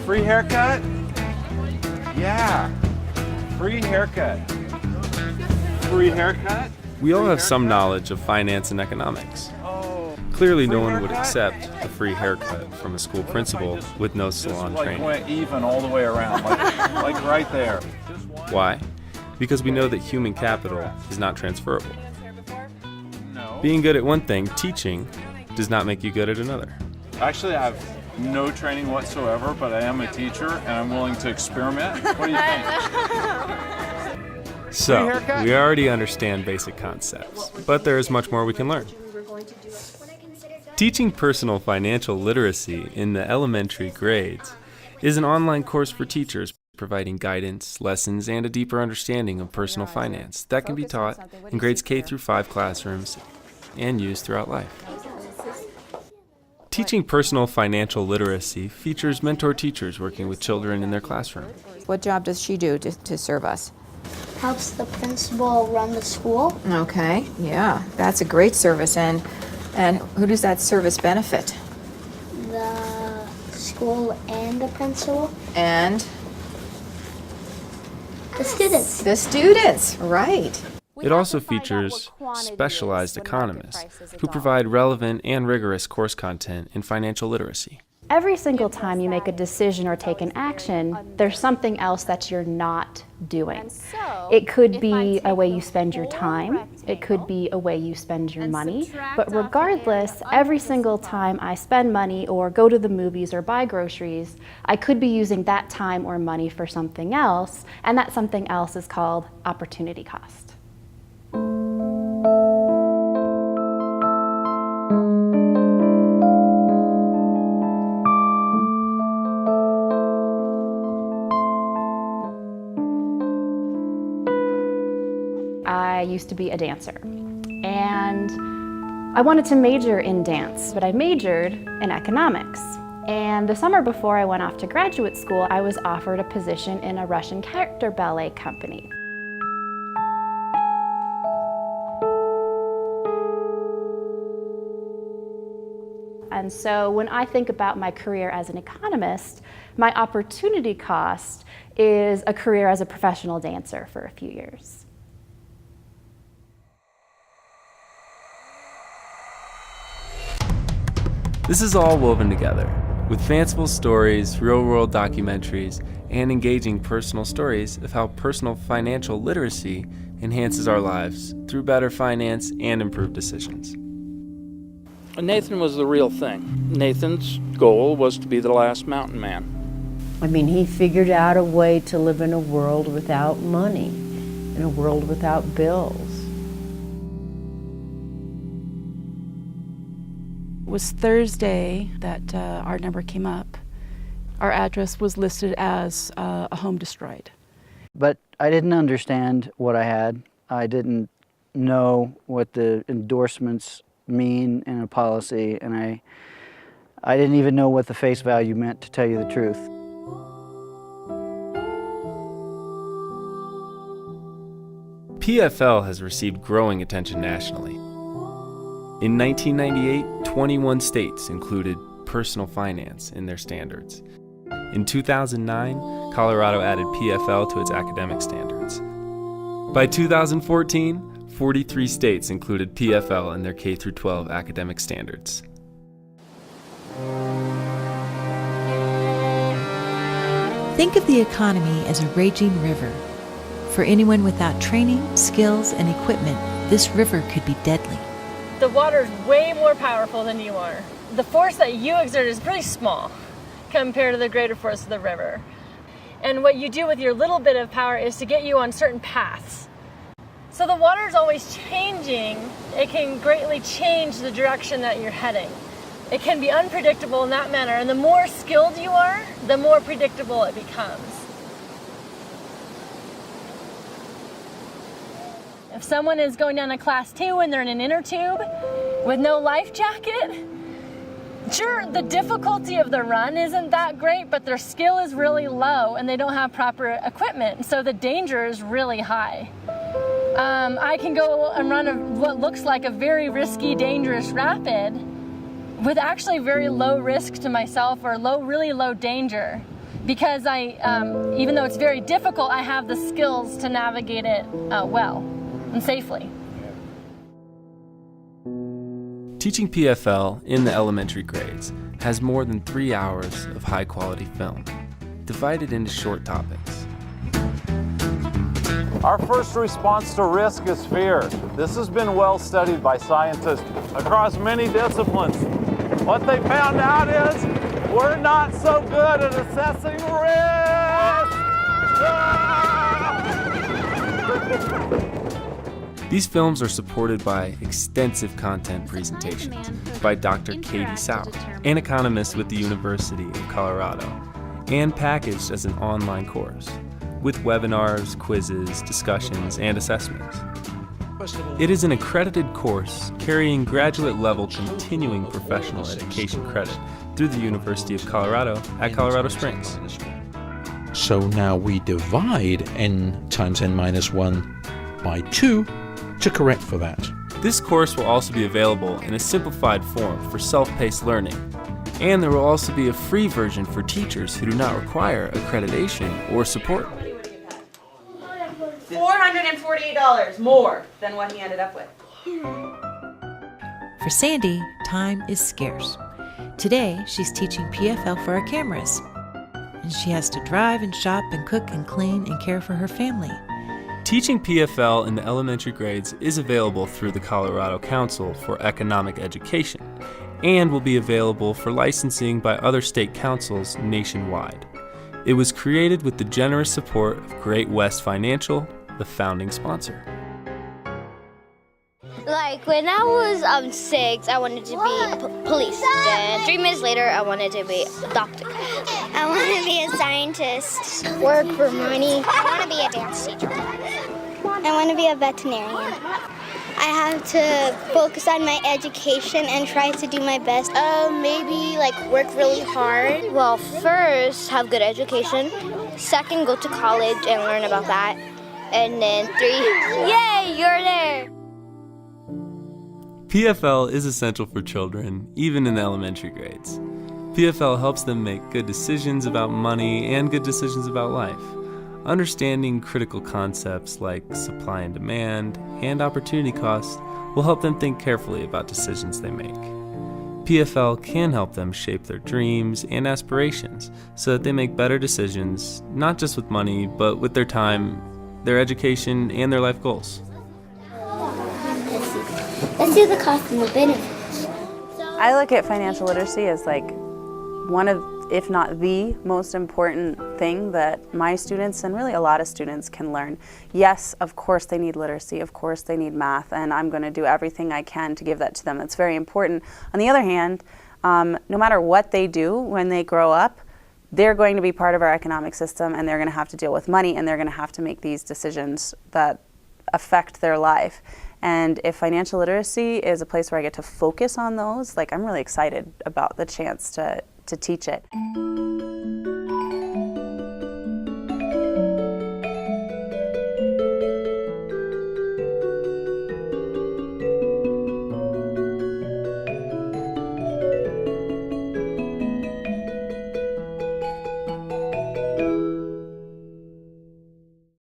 Free haircut? Yeah. Free haircut. Free haircut? We all have some knowledge of finance and economics. Clearly, no one would accept a free haircut from a school principal with no salon Like training. went even all the way around, like right there. Why? Because we know that human capital is not transferable. No. Being good at one thing, teaching, does not make you good at another. Actually, I have no training whatsoever, but I am a teacher and I'm willing to experiment. What do you think? So, haircut? we already understand basic concepts, but there is much more we can learn. Teaching personal financial literacy in the elementary grades is an online course for teachers providing guidance, lessons, and a deeper understanding of personal finance that can be taught in grades K through 5 classrooms and used throughout life. Teaching personal financial literacy features mentor teachers working with children in their classroom. What job does she do to serve us? Helps the principal run the school. Okay, yeah, that's a great service. And who does that service benefit? The school and the principal. And The students. the students, right. It also features specialized economists who provide relevant and rigorous course content in financial literacy. Every single time you make a decision or take an action, there's something else that you're not doing. It could be a way you spend your time, it could be a way you spend your money, but regardless, every single time I spend money or go to the movies or buy groceries, I could be using that time or money for something else, and that something else is called opportunity cost. I used to be a dancer, and I wanted to major in dance, but I majored in economics. And the summer before I went off to graduate school, I was offered a position in a Russian character ballet company. And so when I think about my career as an economist, my opportunity cost is a career as a professional dancer for a few years. This is all woven together, with fanciful stories, real-world documentaries, and engaging personal stories of how personal financial literacy enhances our lives through better finance and improved decisions. Nathan was the real thing. Nathan's goal was to be the last mountain man. I mean, he figured out a way to live in a world without money, in a world without bills. It was Thursday that our number came up. Our address was listed as a home destroyed. But I didn't understand what I had. I didn't know what the endorsements mean in a policy, and I didn't even know what the face value meant, to tell you the truth. PFL has received growing attention nationally. In 1998, 21 states included personal finance in their standards. In 2009, Colorado added PFL to its academic standards. By 2014, 43 states included PFL in their K-12 academic standards. Think of the economy as a raging river. For anyone without training, skills, and equipment, this river could be deadly. The water is way more powerful than you are. The force that you exert is pretty small compared to the greater force of the river. And what you do with your little bit of power is to get you on certain paths. So the water is always changing. It can greatly change the direction that you're heading. It can be unpredictable in that manner, and the more skilled you are, the more predictable it becomes. If someone is going down a class 2 and they're in an inner tube with no life jacket, sure, the difficulty of the run isn't that great, but their skill is really low and they don't have proper equipment, so the danger is really high. I can go and run what looks like a very risky, dangerous rapid with actually very low risk to myself or really low danger. because even though it's very difficult, I have the skills to navigate it well and safely. Teaching PFL in the elementary grades has more than 3 hours of high-quality film, divided into short topics. Our first response to risk is fear. This has been well studied by scientists across many disciplines. What they found out is we're not so good at assessing risk. These films are supported by extensive content presentations by Dr. Katie Sau, an economist with the University of Colorado, and packaged as an online course with webinars, quizzes, discussions, and assessments. It is an accredited course carrying graduate-level continuing professional education credit through the University of Colorado at Colorado Springs. So now we divide n times n minus 1 by 2 to correct for that. This course will also be available in a simplified form for self-paced learning, and there will also be a free version for teachers who do not require accreditation or support. $448 more than what he ended up with. For Sandy, time is scarce. Today, she's teaching PFL for our cameras. And she has to drive and shop and cook and clean and care for her family. Teaching PFL in the elementary grades is available through the Colorado Council for Economic Education and will be available for licensing by other state councils nationwide. It was created with the generous support of Great West Financial, the founding sponsor. Like when I was 6, I wanted to be police. Then 3 minutes later, I wanted to be a doctor. I want to be a scientist. Work for money. I want to be a dance teacher. I want to be a veterinarian. I have to focus on my education and try to do my best. Maybe like work really hard. Well, first, have good education. Second, go to college and learn about that. And then 3, yay, you're there. PFL is essential for children, even in the elementary grades. PFL helps them make good decisions about money and good decisions about life. Understanding critical concepts like supply and demand and opportunity costs will help them think carefully about decisions they make. PFL can help them shape their dreams and aspirations so that they make better decisions, not just with money, but with their time, their education, and their life goals. Let's do the cost and the benefits. I look at financial literacy as like one of, if not the most important thing that my students and really a lot of students can learn. Yes, of course they need literacy, of course they need math, and I'm going to do everything I can to give that to them. That's very important. On the other hand, no matter what they do when they grow up, they're going to be part of our economic system and they're going to have to deal with money and they're going to have to make these decisions that affect their life. And if financial literacy is a place where I get to focus on those, like I'm really excited about the chance to teach it.